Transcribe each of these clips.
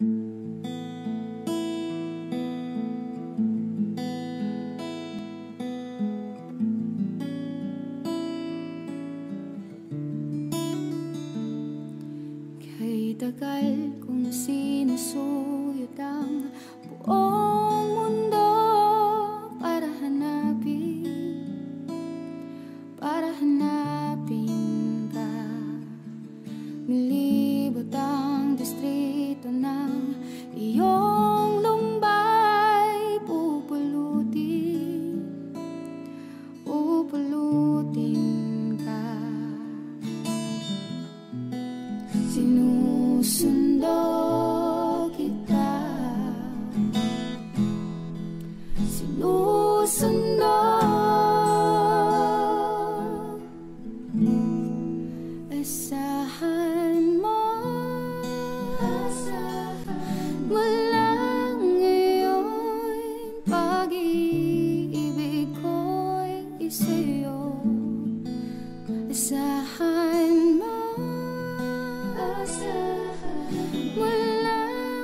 Kay tagal kong sinusuyod ang buong mundo para hanapin ka. Nilibot ang distrito ng iyong lumbay, pupulutin ka. Sinusundo kita, sinusundo. Asahan mo, mula ngayon pag-ibig ko'y sa'yo. Asahan mo, mula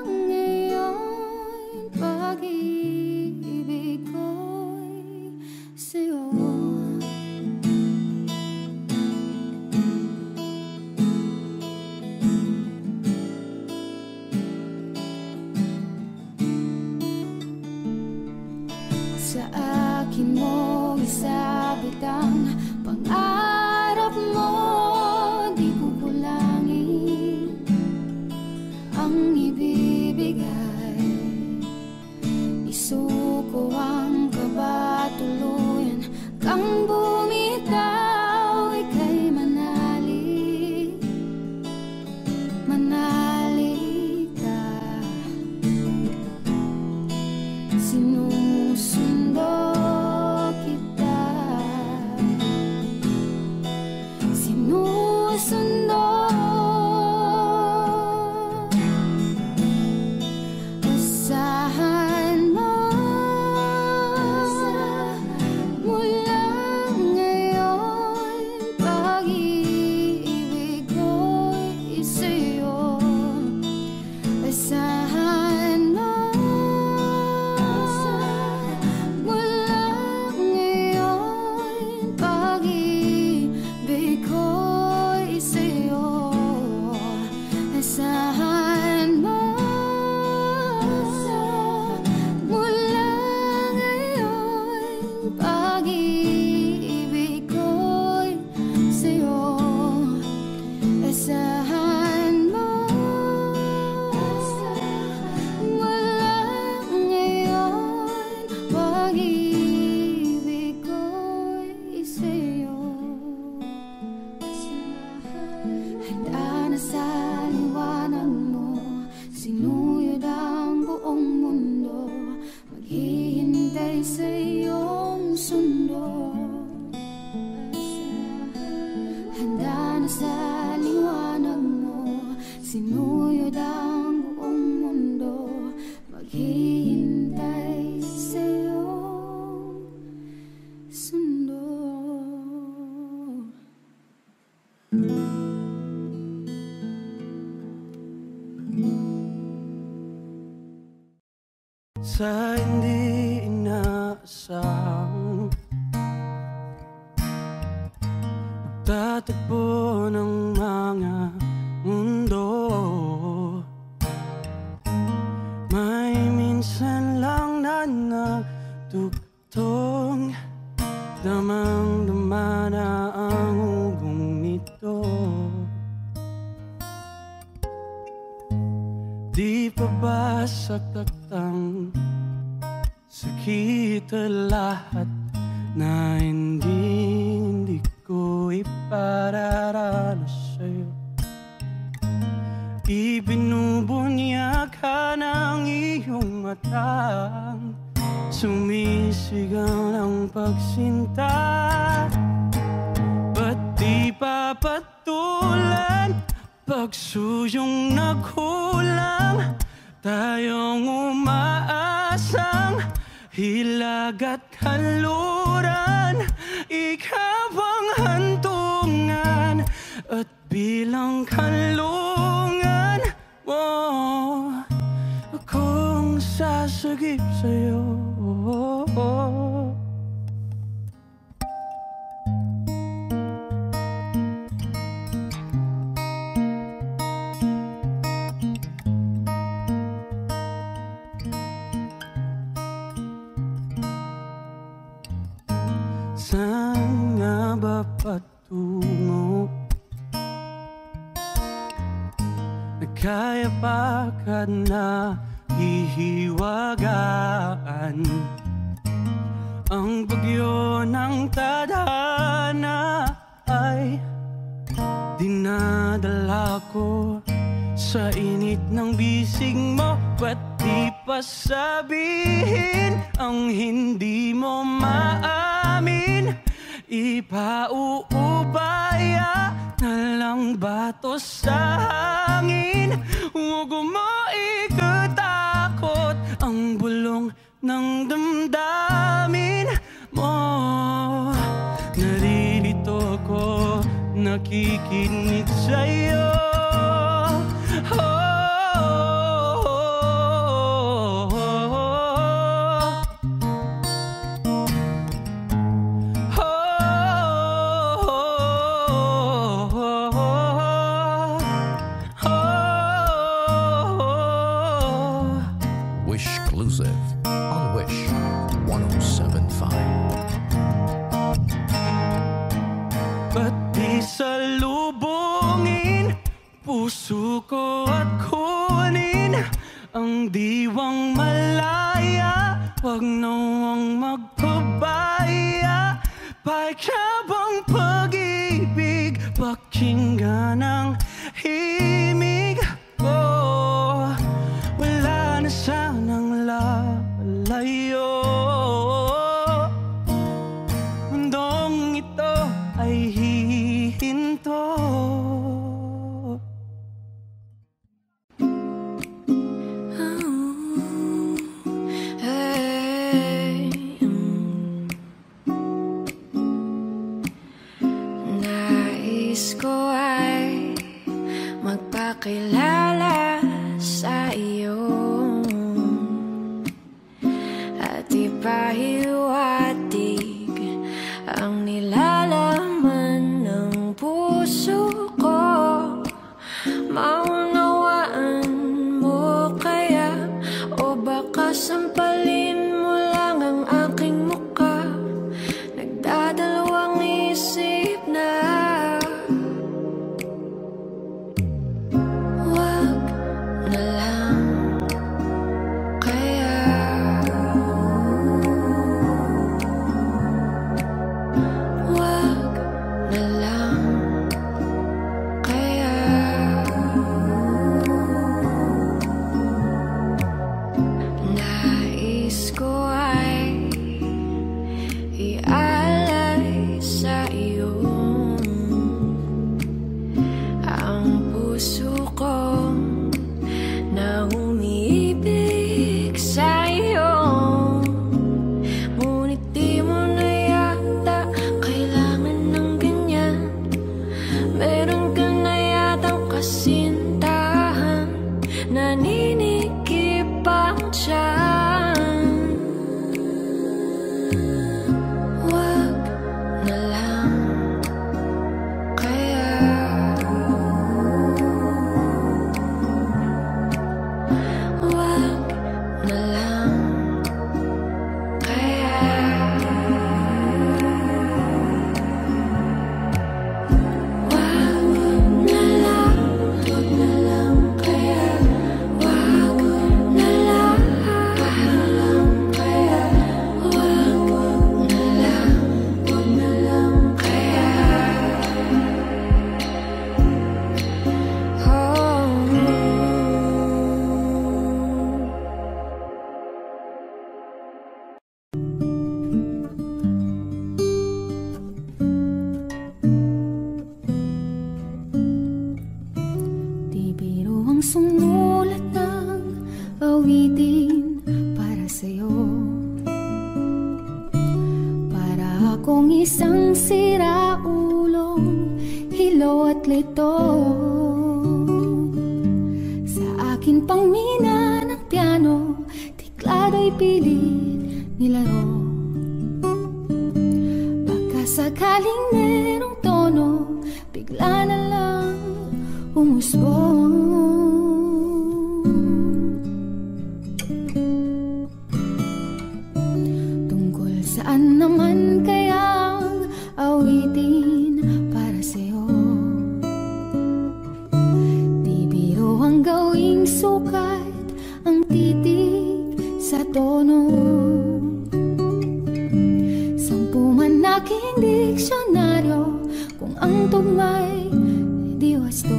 ngayon pag-ibig ko'y sa'yo. Sa akin mo isabit ang pangarap mo, di kukulangin ang ibibigay. Isuko ang kaba, tuluyan kang bumitaw. Ika'y manali ka. Sinusundo kita, sinusundo. Asahan mo, mula ngayon pag-ibig ko'y sa'yo. Asahan mo, mula ngayon pag-ibig ko'y sa'yo. Asahan mo, mula ngayon pag-ibig ko'y sa'yo. Asahan mo, mula ngayon pag-ibig ko'y sa'yo. Handa na sa liwanag mo, sinuyod ang buong mundo, maghihintay sa iyong sundo. Handa na sa liwanag mo, sinuyod ang buong mundo, maghihintay sa iyong sundo. Sa hindi inaasahang pagtatagpo ng mga mundo, may minsan lang na nagtugtong, damang-dama na ang ugong nito. Di pa ba saktaktang sakit lahat na hindi ko ipararanas sa'yo? Ibinubunyag ka ng iyong matang, sumisigaw ng pagsinta. Ba't di papatulan pagsuyong nagkulang, tayong umaasang hilag at kanluran. Ikaw ang hantungan at bilang kanlungan mo. sagip sa'yo. Saan nga ba patungo? Kaya pa ka na hihiwagaan ang bagyo ng tadhana ay dinadala ko sa init ng bisig mo. Ba't di pa sabihin ang hindi mo maamin? Ipauubaya na lang ba to sa hangin? Huwag mo ikatakot ang bulong ng damdamin mo. Naririto ko, nakikinig sa'yo. Exclusive on Wish 107.5. Ba't di salubungin puso ko at kunin ang diwang malaya? Wag nawang magpabaya, paikabang pag-ibig, pakinggan ang himig ko. Wala na sanang lalayo, mundong ito ay hihinto. Nais ko ay magpakilala sa iyo at ipahiwatig ang nilalaman ng puso ko. Maunawaan mo kaya, o baka sampalin mo lang ang aking mukha? Nagdadalawang isip na wag na lang kaya. Wag na lang kaya. Nais ko ay ialay sa iyo ang puso ko na umiibig sa iyo. Ngunit di mo na yata kailangan ng ganyan. Meron ka na yatang kasintahan, naninikip ang tiyan. Wag na lang kaya. Wag na lang kaya. Wag na lang, wag na lang kaya. Wag na lang kaya. Wag na lang kaya. Di biro ang sumulat ng awitin para sa'yo. Para akong isang siraulong hilo at lito. Sa akin pang mina ng piano, tikla pasyado'y pilit nilaro. Baka sakaling merong tono, bigla na lang umusbong. Tungkol saan naman kayang awitin para sa'yo? Di biro ang gawing sukat ang titig sa tono. Sampu man aking diksyonaryo, kung ang tugma'y di wasto.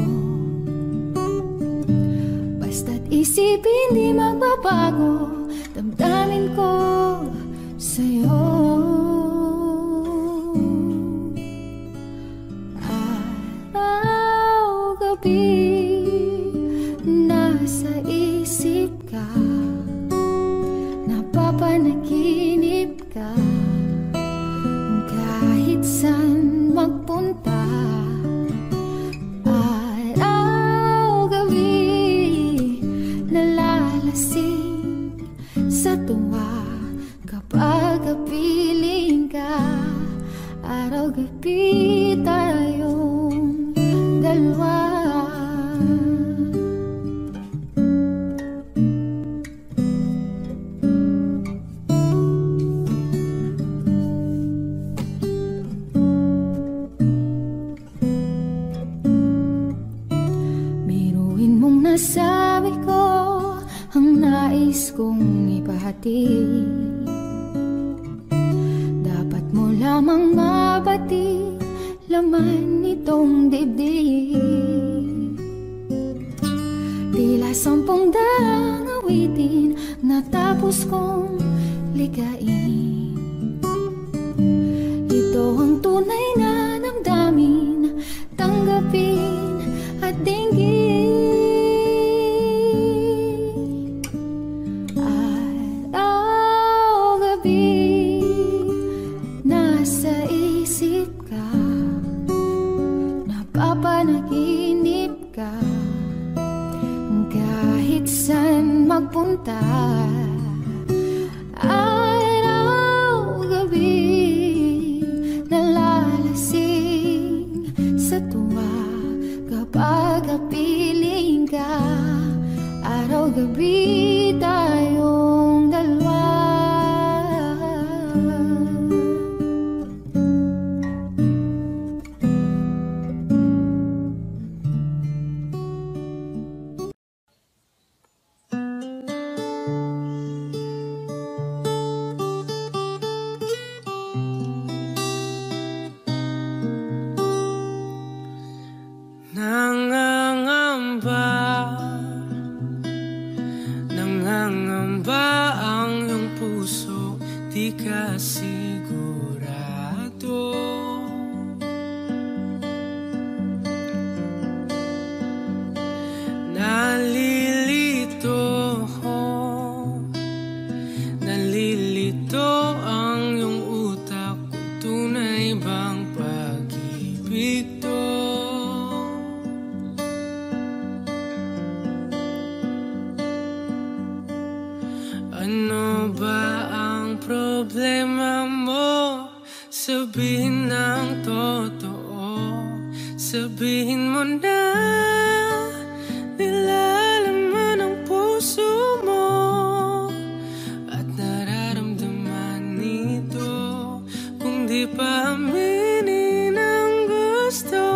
Basta't isipin di magbabago, damdamin ko sa'yo. Araw, gabi, nasa isip ka, napapanaginip ka, kahit saan magpunta. Araw, gabi, nalalasing sa tuwa kapag kapiling ka. Araw, gabi, tayong dalawa. Sabi ko ang nais kong ipahati, dapat mo lamang mabati laman nitong dibdib. Tila 10 daang awitin natapos kong ligain. Ito ang tunay na damdamin, tanggapin at dinggin. Napapanaginip ka, kahit saan magpunta. Araw, gabi, nalalasing sa tuwa kapag kapiling ka. Araw, gabi, tayong dalawa. Nangangamba ang iyong puso, di ka sigurado. Nalilito ang iyong utak, kung tunay bang pag-ibig to. Ano ba ang problema mo? Sabihin ng totoo, sabihin mo na nilalaman ang puso mo at nararamdaman nito. Kung di pa aminin ang gusto,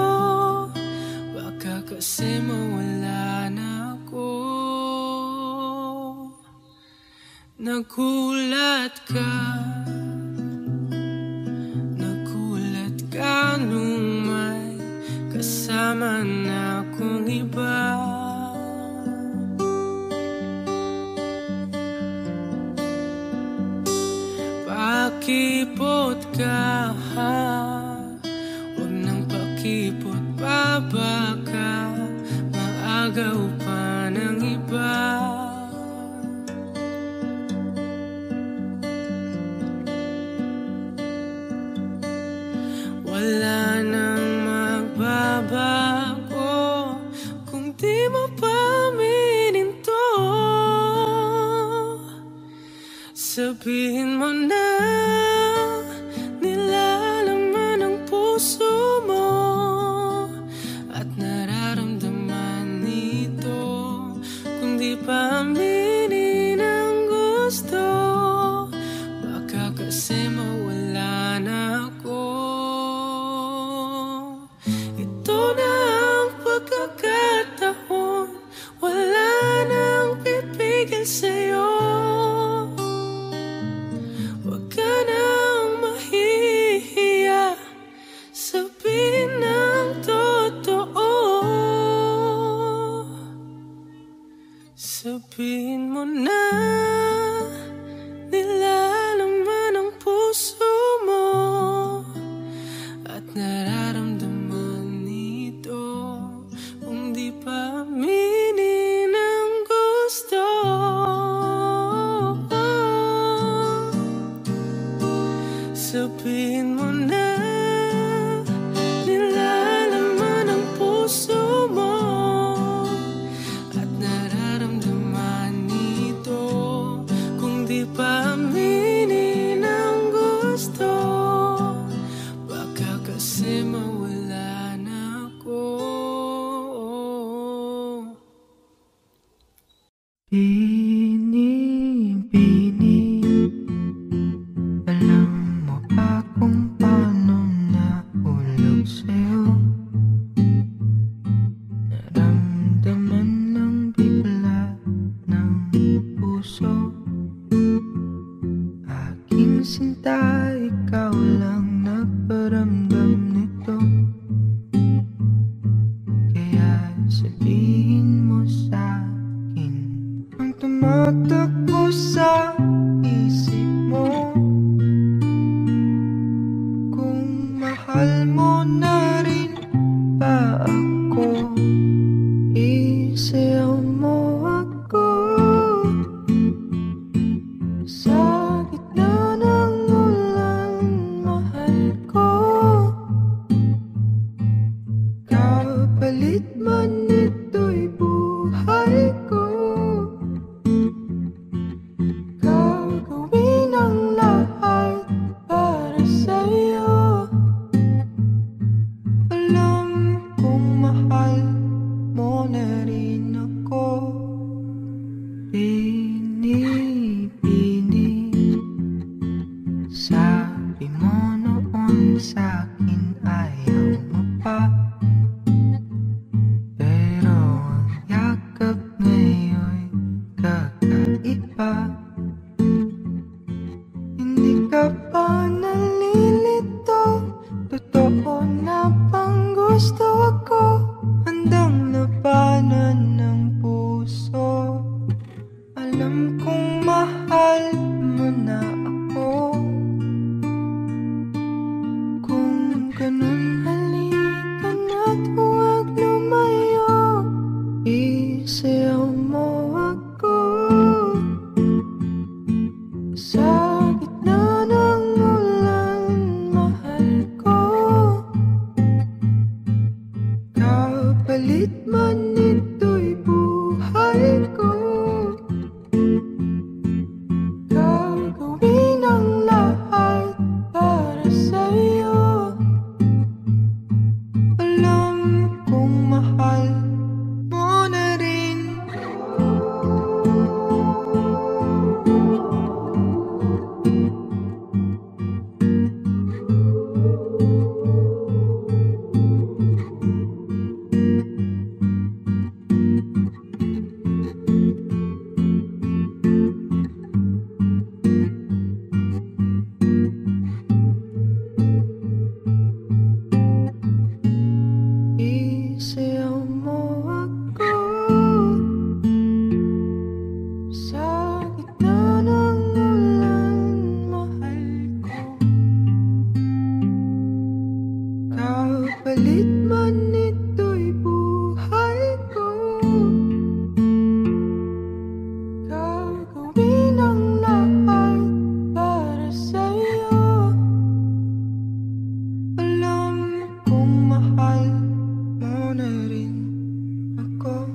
baka kasi mawala na ako. Nagulat ka nung may kasama na akong iba. Pakipot ka, huwag nang pakipot pa, baka maagaw pa ng iba. Wala nang magbabago kung di mo pa aminin to. Sabihin mo na nilalaman ang puso mo at nararamdaman nito. Kung di pa aminin ang gusto, baka kasi mawala na ako. Ito na ang pagkakataon, wala nang pipigil sa'yo. Huwag ka nang mahihiya, sabihin ang totoo. Sabihin mo na nilalaman ang puso mo at nararamdaman nito. Kung di pa aminin ang gusto, sabihin mo na nilalaman ang puso mo at nararamdaman nito. Kung di pa aminin ang gusto, baka kasi mawala na ako. Bini, alam mo ba kung paano nahulog sa'yo? Naramdaman ng bigla ng puso. Aking sinta, ikaw lang nagparamdam nito. Kaya sabihin mo sa'kin ang tumatakbo sa isip mo. Kung mahal mo na rin ba ako, isayaw mo ako. Sa gitna ng ulan, mahal ko. Kapalit man ito'y buhay ko. Gagawin ang lahat para sa'yo. Alam kong mahal mo na rin ako. Bini, sabi mo noon sa'kin ayaw mo pa. Pero ang yakap ngayon'y kakaiba. Hindi ka pa nalilito, totoo na bang gusto ako? Handang labanan ng puso. Alam kong mahal mo na ako. Kung ganun, halika na't huwag lumayo. Isayaw mo ako. Sa gitna ng ulan, mahal ko. Kapalit man ito'y buhay ko. Gagawin ang lahat para sa'yo. Alam kong mahal mo na rin. Isayaw mo ako. Sa gitna ng ulan, mahal ko. Kapalit man ito'y buhay ko. Gagawin ang lahat para sa'yo. Alam kong mahal mo na rin ako.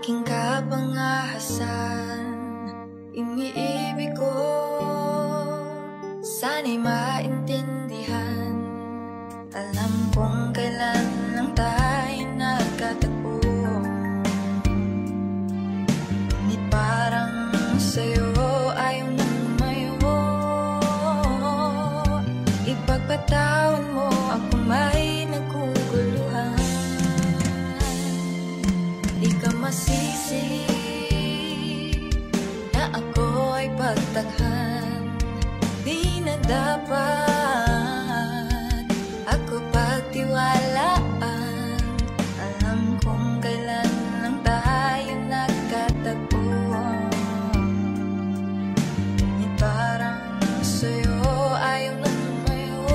aking kapangahasan, iniibig ko, sana'y maintindihan. Alam kong kailan lang tayo nagkatagpo, ngunit parang sa'yo ayaw nang lumayo. Ipagpatawan mo ako may naguguluhan. Di ka masisi na ako ay pagtakhan. Di na dapat ako pagtiwalaan. Alam kong kailan lang tayo nagkatagpo, ngunit parang sa'yo ayaw na lumayo.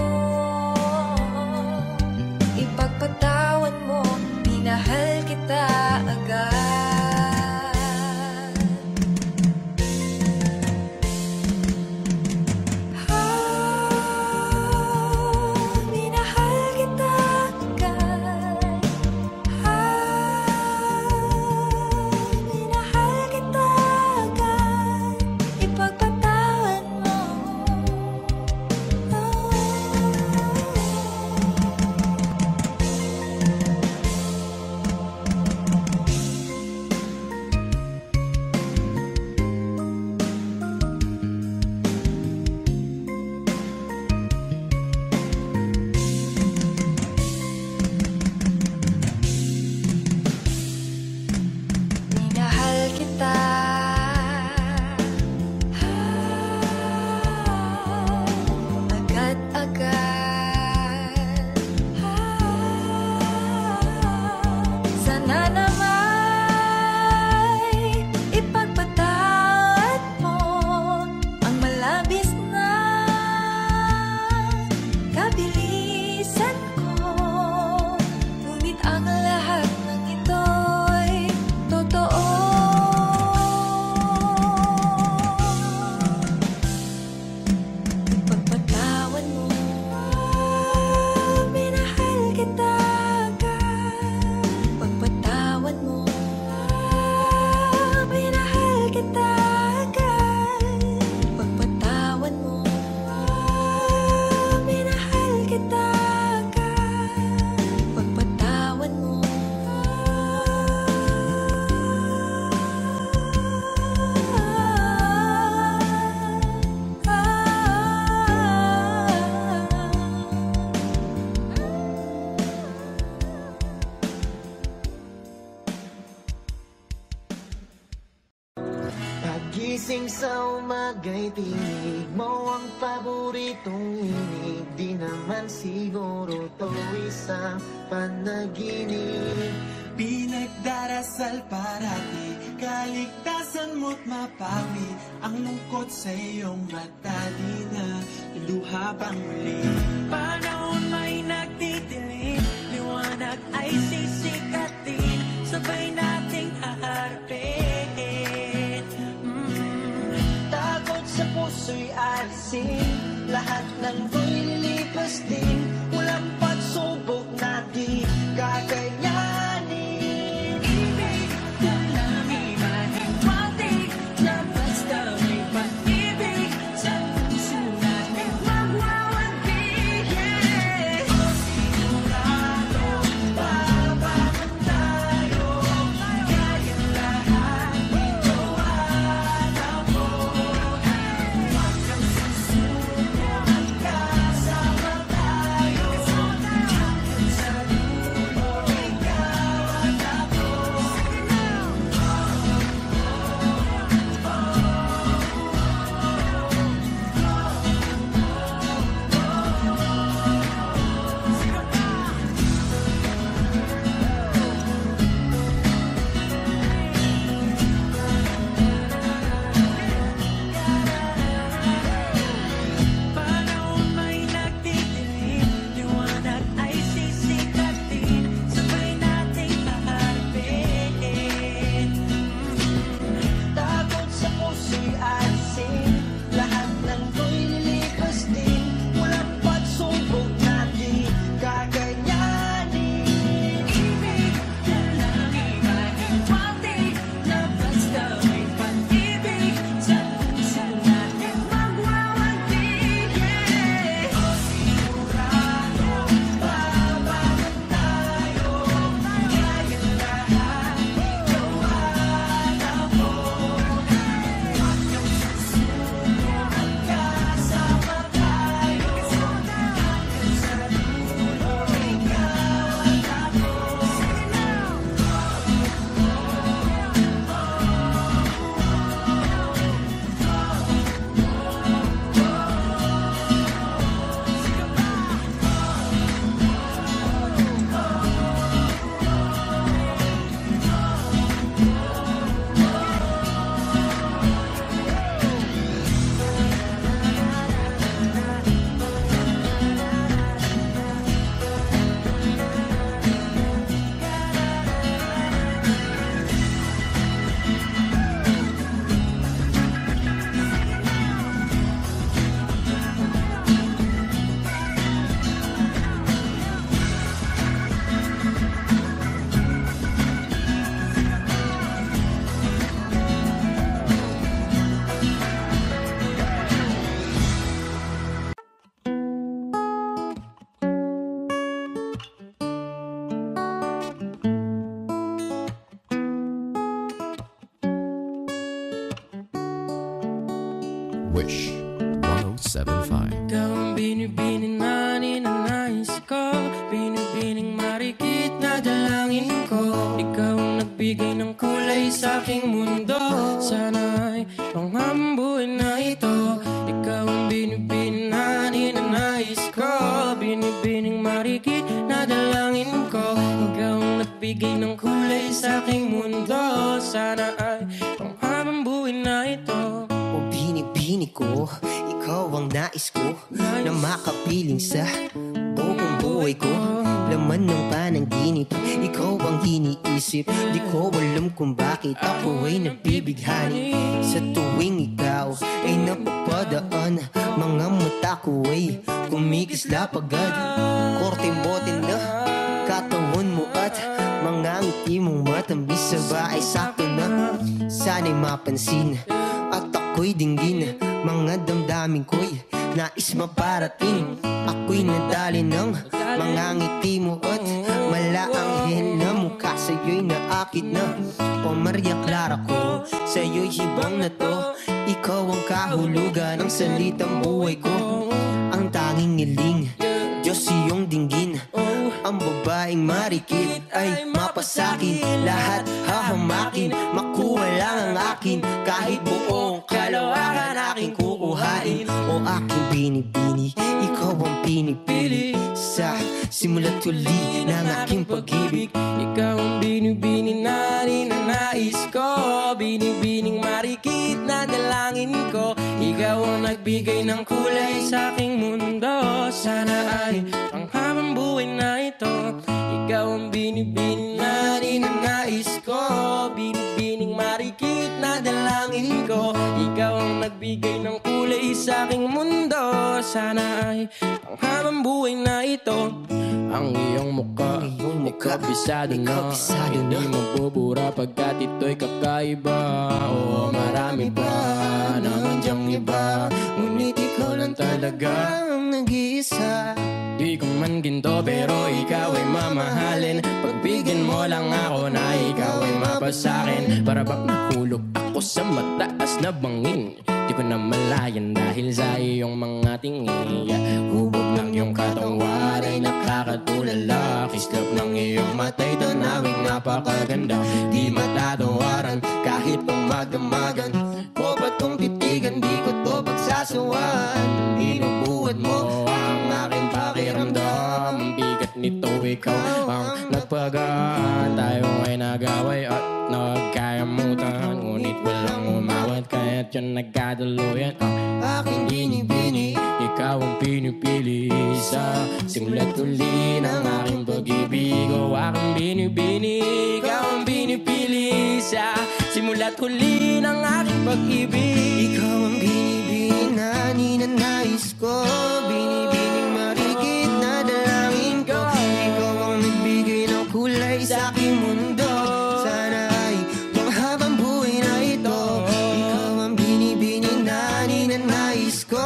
Ipagpatawan mo, minahal kita agad. Gising sa umaga'y tinig mo ang paboritong inig. Di naman siguro to isang panaginip. Pinagdarasal parati, kaligtasan mo't mapawi ang lungkot sa iyong mata. Di na luha pang muli. Panahon may nagtitiling, liwanag ay sisikatin, sabay nating haharapin. Sa puso'y alisin, lahat ng to'y lilipas din. Walang pagsubok na di kakayanin. Ibig na lang imahiwatig, na basta may pag-ibig sa puso natin magwawagbig. Sigurado, babakan tayo, kaya lahat ito alam mo. Kasama tayo hanggang sa dulo. Wish 107.5. Ikaw ang binibini na ninanais ko, binibining marikit na dalangin ko. Ikaw ang nagbigay ng kulay sa aking mundo, sana'y panghambuin na ito. Ikaw ang binibini na ninanais ko, binibining marikit na dalangin ko. Ikaw ang nagbigay ng kulay sa aking mundo, sana'y panghambuin na ito. O binibini ko, ikaw ang nais ko na makapiling sa buong buhay ko. Laman ng panaginip, ikaw ang iniisip. Di ko alam kung bakit ako ay nabibighani. Sa tuwing ikaw ay napapadaan, mga mata ko ay kumikislap agad. Korte-bote na katawan mo at mga ngiti mong matamis sa bahay sakto na. Sana'y mapansin at ako'y dinggin, mga damdamin ko'y nais maparating. Ako'y nadali ng mga ngiti mo at malaanghel na mukha. Sa'yo'y naakit na Maria Clara ko, sa'yo'y hibang na to. Ikaw ang kahulugan ng salitang buhay ko. Ang tanging iling, Diyos iyong dinggin. Ang babaeng marikit ay mapasakin. Lahat hahamakin, makuha lang ang akin. Kahit buong kalawakan aking kukuhain. O aking binibini, ikaw ang pinipili. Sa simula't huli ng aking pag-ibig. Ikaw ang binibini na ninanais ko, binibining marikit na dalangin ko. Ikaw ang nagbigay ng kulay sa aking mundo, sana ay panghabang buhay na ito. Ikaw ang binibini na ninanais ko, binibining marikit na dalangin ko. Ikaw ang nagbigay ng kulay sa aking mundo, sana ay panghabang buhay na ito. Ang iyong mukha, kabisado na, hindi mabubura pagkat ito'y kakaiba. Oo, marami pa naman diyang iba, ngunit ikaw lang talaga ang nag-iisa. Di ko man ginto pero ikaw ay mamahalin. Pagbigyan mo lang ako na ikaw ay mapasakin. Para bang nahulog ako sa mataas na bangin. Di ko na malayan dahil sa iyong mga tingin. Hubog lang yung katawan ay nakakatulala. Kislap ng iyong matay, tanawing napakaganda. Di matatawaran kahit pumagdamagan. Ko ba tong titigan, di ko to pagsasawan. Binubuhat mo ang aking pakiramdam. Ang bigat nito, ikaw ang nagpagaan. Tayo ay nagaway at nagkayamutan, ngunit walang umawat kaya't yun nagkadaluyan. Aking binibini, ikaw ang pinipili. Sa simula't huli ng aking pag-ibig. O aking binibini, ikaw ang pinipili. Sa simula't huli ng aking pag-ibig. Ikaw ang binibini na ninanais ko, binibining marikit na dalangin ko. Ikaw ang nagbigay ng kulay sa aking mundo, sana ay panghabang buhay na ito. Ikaw ang binibini na ninanais ko,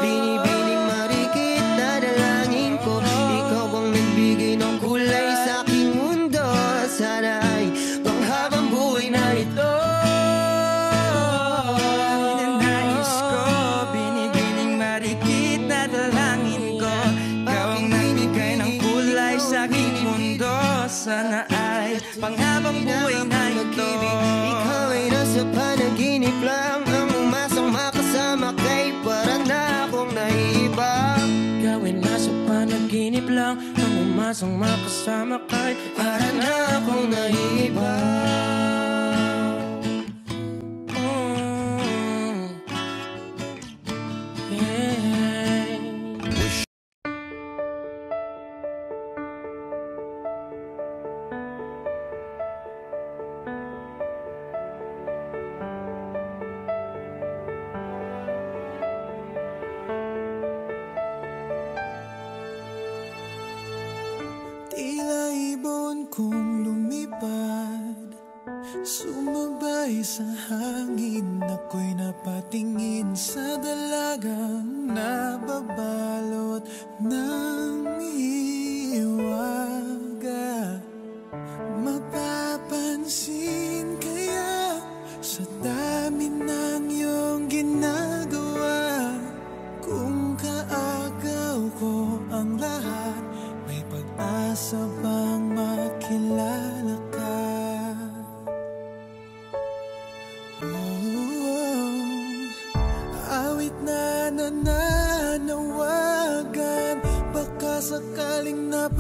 binibining marikit na dalangin ko. Ikaw ang nagbigay ng kulay sa aking mundo, sana ay panghabang buhay na ito. Ninanais ko, binibining marikit na dalangin ko. Ikaw ang nagbigay ng kulay sa aking mundo, sana ay panghabang buhay na ito. Ikaw ay nasa panaginip lang, ang umasang makasama kay para na akong naiiba. Ikaw ay nasa panaginip lang, ang umasang makasama kay Para na akong naiiba. Tila ibon kong lumipad, sumabay sa hangin. Ako'y napatingin sa dalagang nababalot ng hiwaga. Mapapansin kaya sa dami ng iyong ginagawa,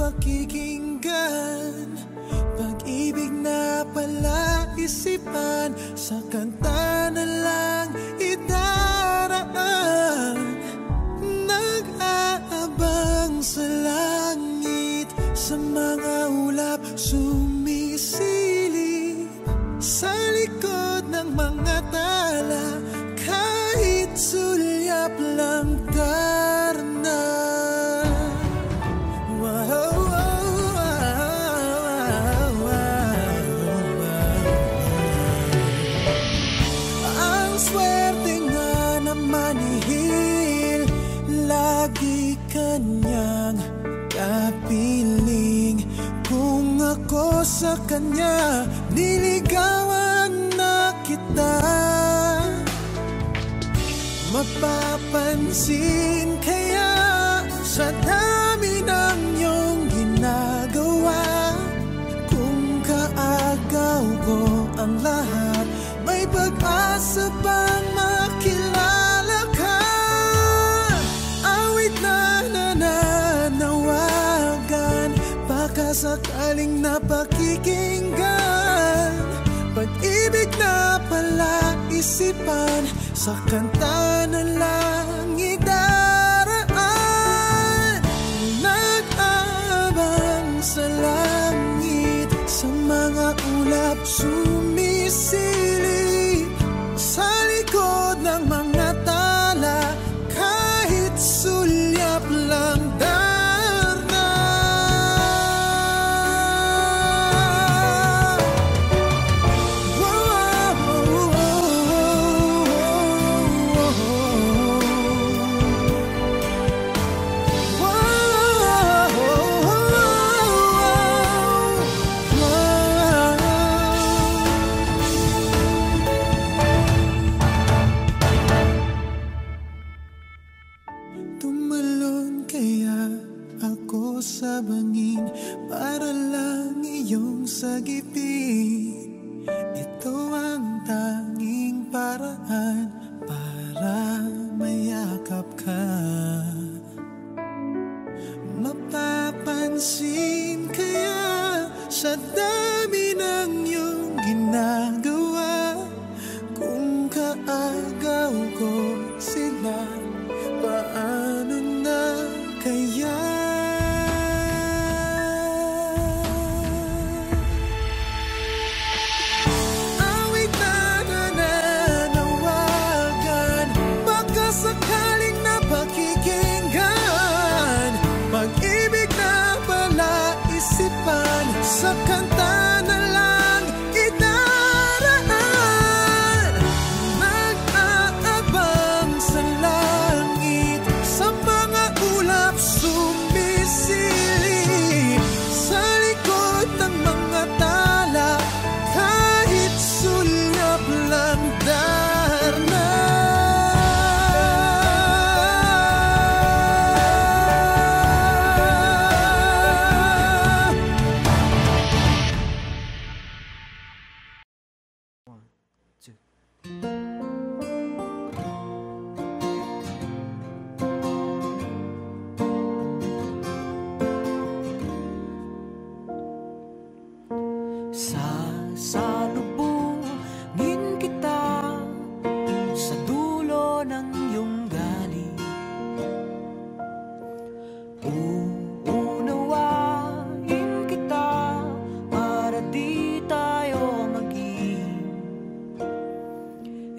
napakikinggan. Pag-ibig na pala isipan, sa kanta na lang idaraan. Nag-aabang sa langit, sa mga ulap sumisilip, sa likod ng mga tala, kahit sulyap lang darna. Ang swerte nga na manihil, lagi kanyang kapiling. Kung ako sa kanya, niligawan na kita. Mapapansin kaya sa dami ng iyong ginagawa, kung kaagaw ko ang lahat, may pag-asa bang makilala ka? Awit na nananawagan, baka sakaling napakikinggan. Pag-ibig na pala isipan, sa kanta na lang idaraan. Nag-aabang sa langit, sa mga ulap sumisilip, sa likod ng mga tala, kahit sulyap lang darna. Tumalon kaya ako sa bangin para lang iyong sagipin. Ito ang tanging paraan para mayakap ka. Mapapansin kaya sa dami ng iyong ginagawa, kung kaagaw ko sila, paano na kaya? Awit na nananawagan, baka sakaling napakikinggan. Pag-ibig na pala isipan, sa kanta na lang idaraan. Nag-aabang sa langit, sa mga ulap sumisilip, sa likod ng mga tala, kahit sulyap lang darna. Sasalubungin kita sa dulo ng iyong galing. Uunawain kita para di tayo maging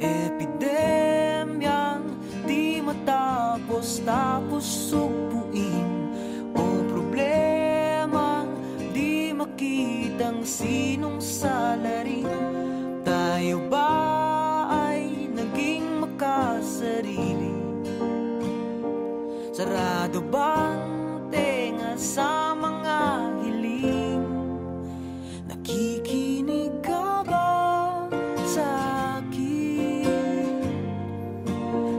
epidemyang di matapos-tapos sugpuin, o problemang di makitang sinong salarin. Tayo ba ay naging makasarili? Sarado bang tenga sa mga hiling? Nakikinig ka ba sa akin?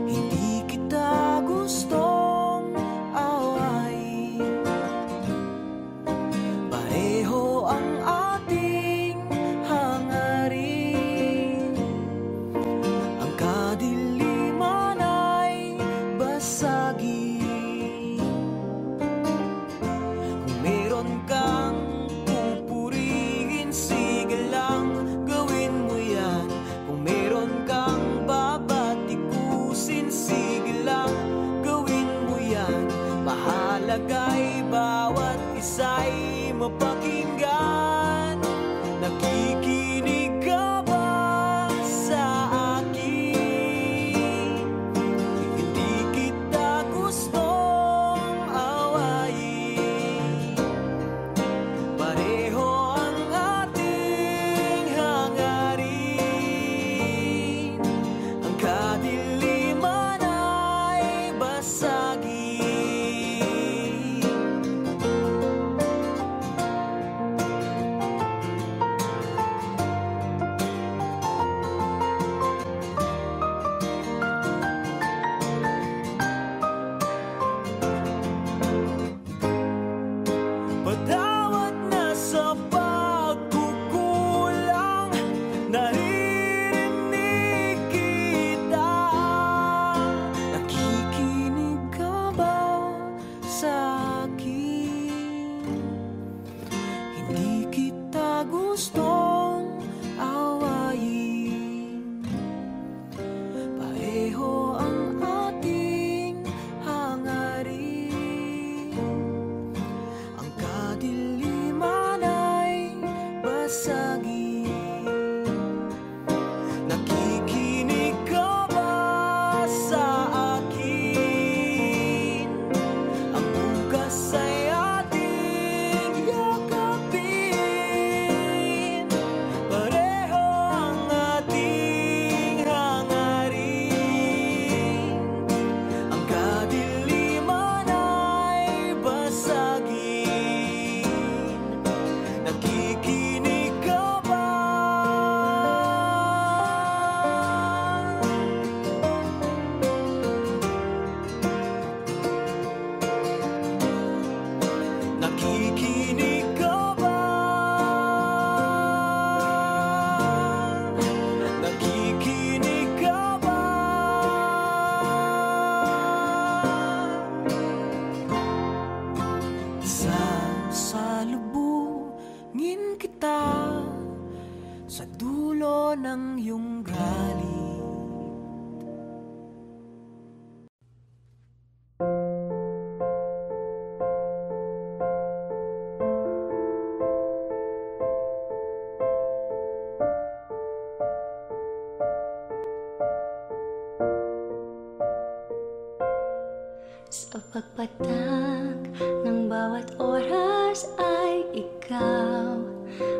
Hindi kita gustong awayin. Pareho ang ating hangarin. Sa pagpatak ng bawat oras ay ikaw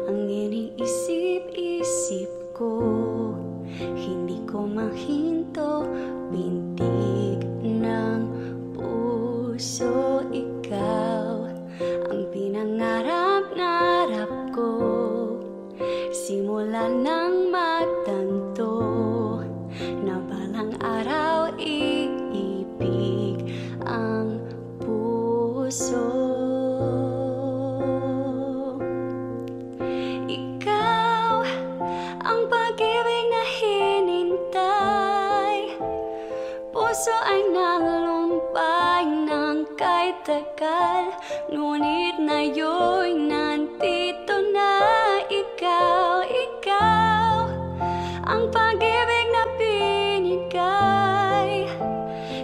ang iniisip-isip ko. Hindi ko mahinto, bintig ng puso. Ikaw ang pinangarap-narap ko, simula nang matanto na balang araw iibig ang puso. Ikaw ang pag-ibig na hinintay, puso ay nalumpay ng kahit tagal, ngunit ngayon nandito na. Ikaw, ikaw ang pag-ibig na binigay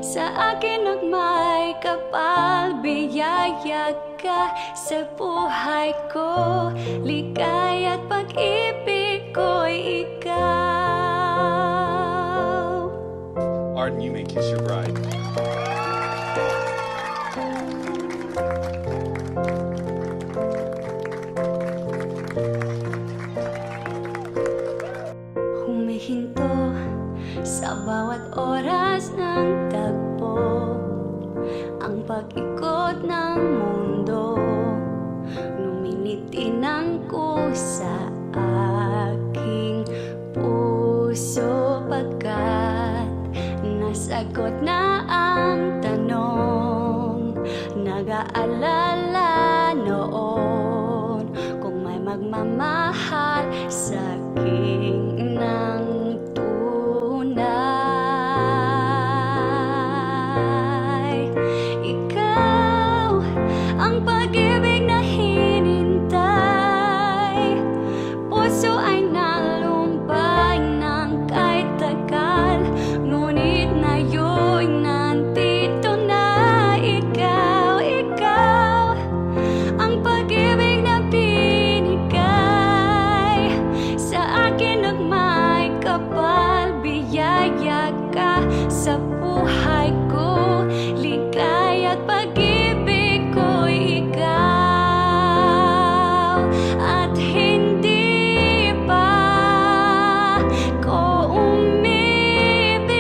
sa akin at may kapal. Biyaya ka sa buhay ko, ligaya at pag-ibig ko'y ikaw. Arden, you may kiss your bride. Humihinto sa bawat oras ng tagpo, ang pag-ikot ng mundo, numiniti ng kusa aking puso. Pagkat nasagot na ang tanong, nag-aalala noon kung may magmamahal sa'king ng tunay. Ikaw ang pag-ibig na hinintay, puso ay nalumbay ng kahit tagal, ngunit ngayon nandito na. Ikaw, ikaw ang pag-ibig na binigay sa akin at may kapal. Biyaya ka sa buhay ko, ligaya at pag-ibig ko'y ikaw. At hindi pa ko umibig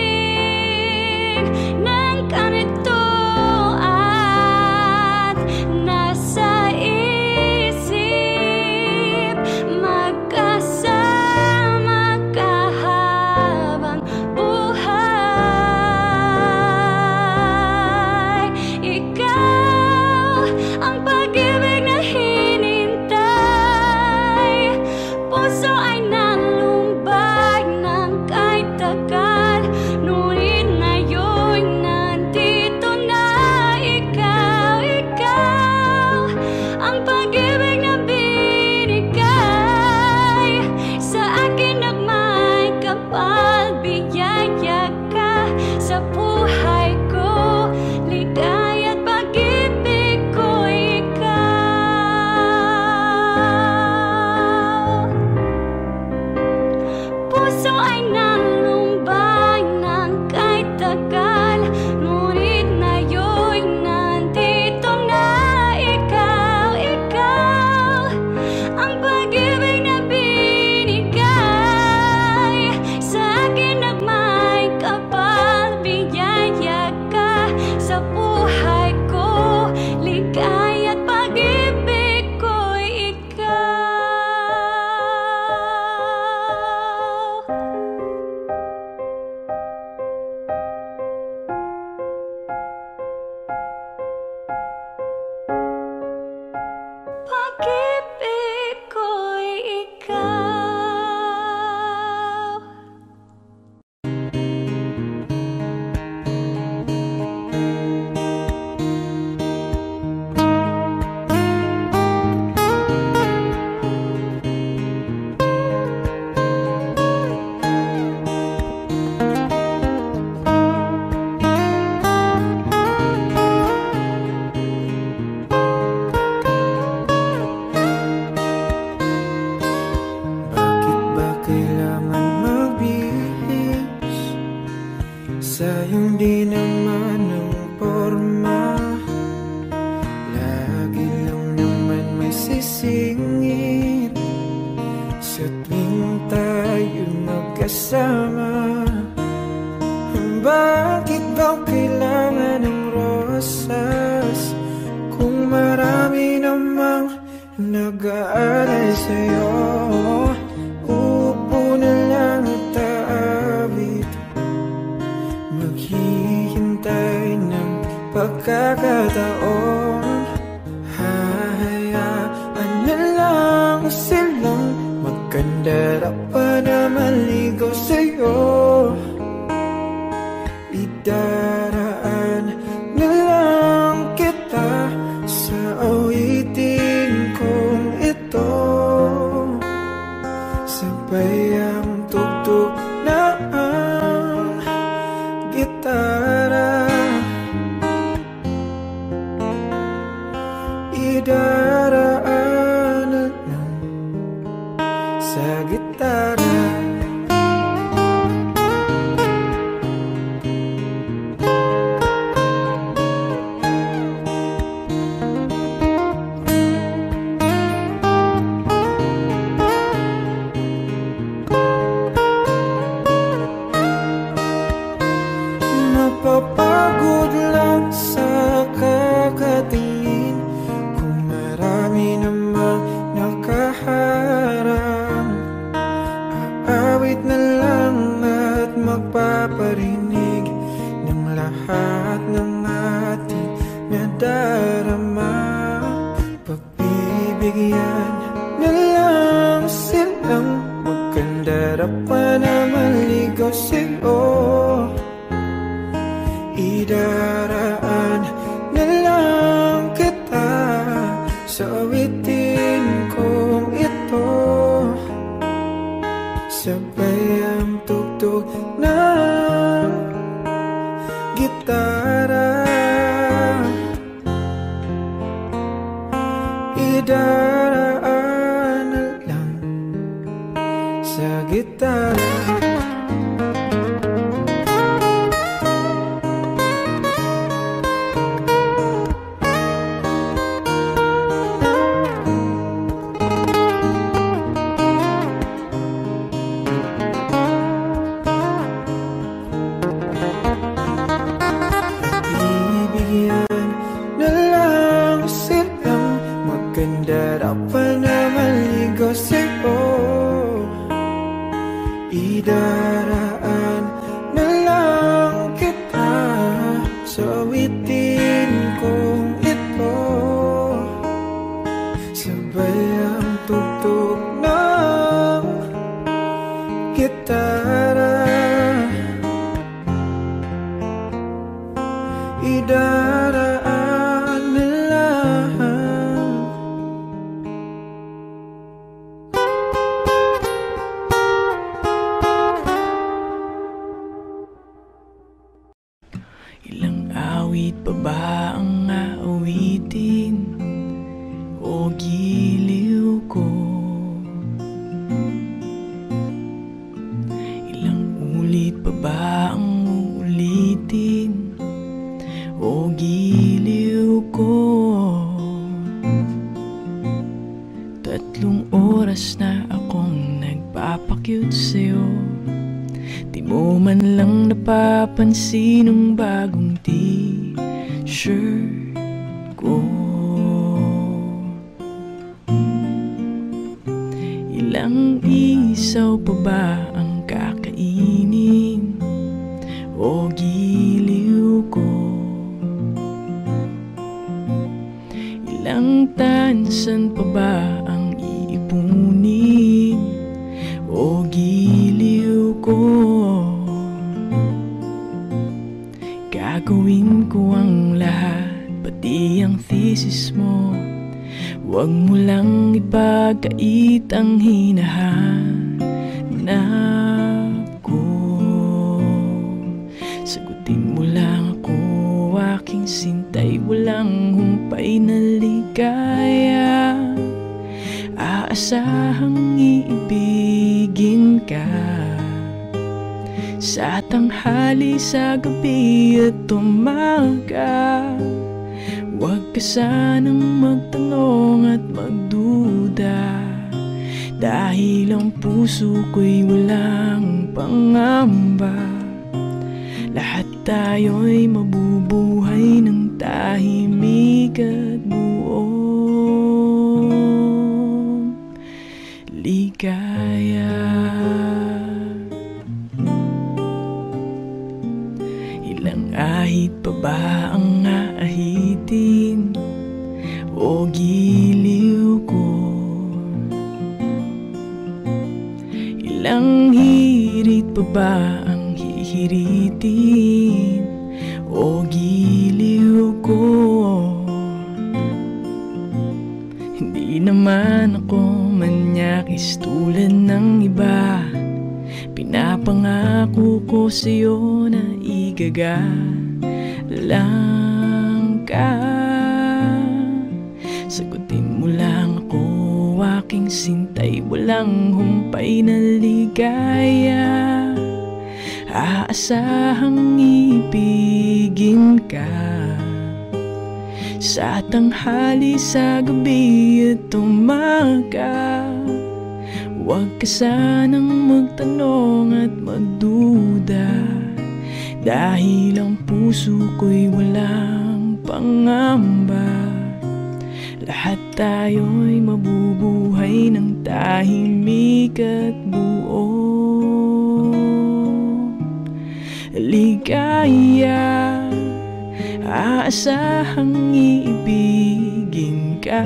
ng ganito, at nasa isip magkasama ka habang buhay. Ikaw ang pag-ibig na hinintay, puso ay nalumbay ng kahit tagal, ngunit ngayon nandito na. Ikaw, ikaw ang pag-ibig na binigay sa akin at may kapal. Biyaya ka sa buhay ko, ligaya at pag-ibig ko'y ikaw. Puso ay nalumbay ng kahit tagal, ngunit ngayon nandito na. Ikaw, ikaw ang pag-ibig na binigay sa akin at may kapal. Biyaya ka sa buhay ko, ligaya at pag-ibig ko'y ikaw. Pag-ibig ko'y ikaw. Bakit ba kailangan magbihis sa iyong di naman ng forma? Bakit ba kailangan ng rosas kung marami namang nag-aalay sa'yo? Uupo na lang at aawit, maghihintay ng pagkakataon. Hahayaan na lang silang magkandara pa na maligaw sa'yo. Idaraan na lang kita sa awitin kong ito, sabay ang tugtog na ang gitara. Idaraan na lang sa gitara. Mapapagod lang sa kakatingin kung marami namang nakaharang. Aawit na lang at magpaparinig ng lahat ng ating nadarama. Pagbibigyan na lang silang magkandara pa na maligaw sa'yo. Idaraan na lang kita sa awitin kong ito, sabay ang tugtog ng gitara. Idaraan na lang sa gitara. Idaraan na lang kita sa awitin kong ito, sabay ang tugtog ng gitara. Idaraan na lang. Ilang awit pa ba ang aawitin o giliw ko? Ilang ulit pa ba ang uulitin o giliw ko? 3 oras na akong nagpapakyut sa'yo, di mo man lang napapansin ang bagong t-shirt ko. Ilang isaw pa ba ang kakainin o giliw ko? Ilang tansan pa ba ang iipunin o giliw ko? Gagawin ko ang lahat, pati ang thesis mo. Huwag mo lang ipagkait ang hinahanap ko. Sagutin mo lang ako, aking sintay, walang humpay na ligaya. Aasahang iibigin ka sa tanghali, sa gabi at umaga. Huwag ka sanang magtanong at magduda, dahil ang puso ko'y walang pangamba. Lahat tayo'y mabubuhay ng tahimik at buong ligaya. Ilang ahit pa ba ang aahitin o giliw ko? Ilang hirit pa ba ang hihiritin o giliw ko? Hindi naman ako manyakis tulad ng iba. Pinapangako ko sa'yo na igagalang ka. Sagutin mo lang ako, aking sintay, walang humpay na ligaya. Aasahang ibigin ka sa tanghali, sa gabi at umaga. Huwag ka sanang magtanong at magduda, dahil ang puso ko'y walang pangamba. Lahat tayo'y mabubuhay ng tahimik at buong ligaya. Aasahang iibigin ka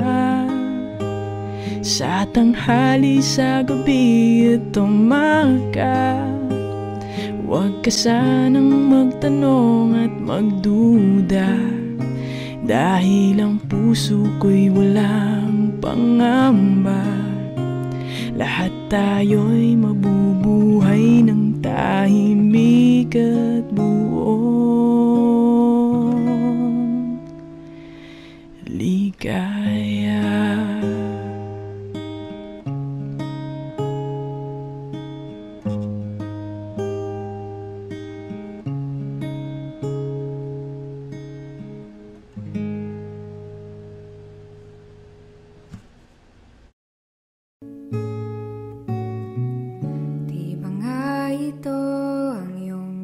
sa tanghali, sa gabi at umaga. Huwag ka sanang magtanong at magduda, dahil ang puso ko'y walang pangamba. Lahat tayo'y mabubuhay ng tahimik at buong ligaya.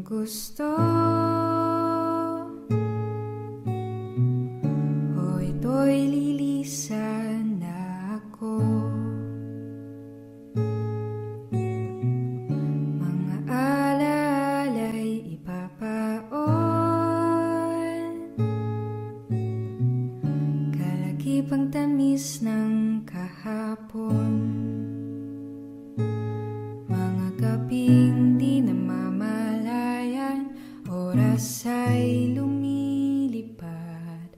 Gusto o ito'y lilisan na ako. Mga alaala'y ipapaon, kalakipang tamis ng kahapon. Mga gabing di namamalayan, oras ay lumilipad.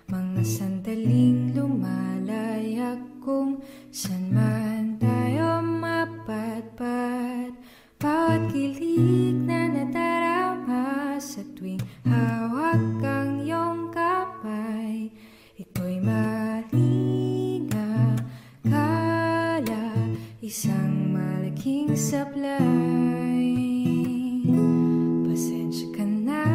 Mga sandaling lumalayag, kung saan man tayo mapadpad. Bawat kilig na nadarama sa tuwing hawak ang iyong kamay, ito'y maling akala, isang malaking sablay. Pasensya ka na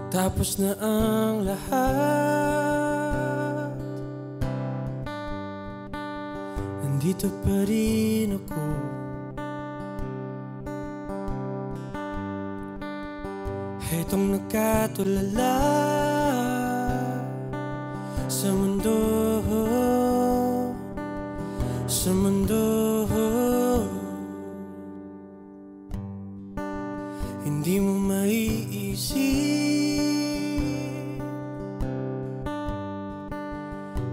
Tapos na ang lahat, nandito pa rin ako. Hetong nagkatulala sa mundo, sa mundo. Hindi mo maiisip,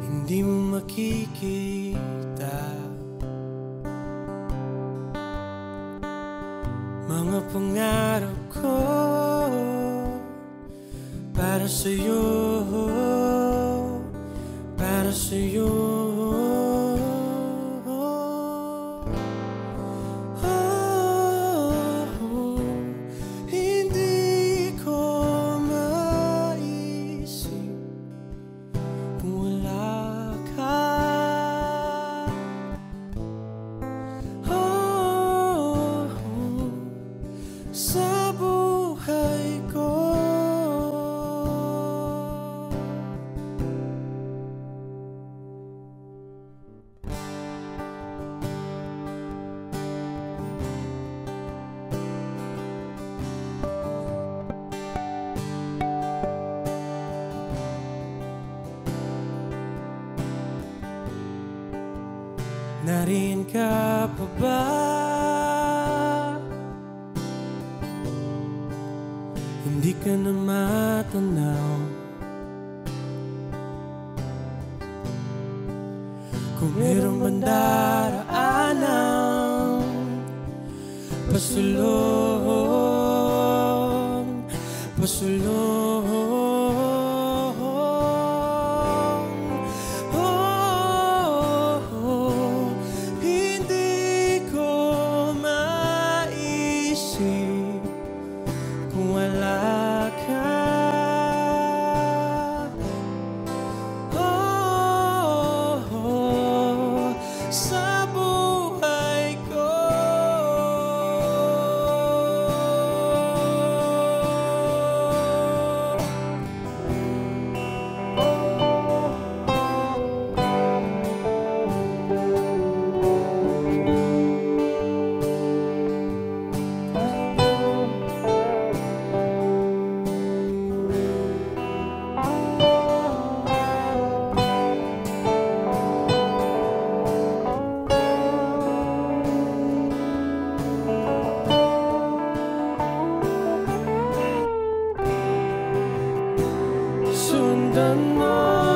hindi mo makikita mga pangarap ko para sa'yo, para sa'yo. Nariyan ka pa ba? Hindi ka na matanaw. Kung mayroong bang daraanang pasulong, pasulong. Sundan mo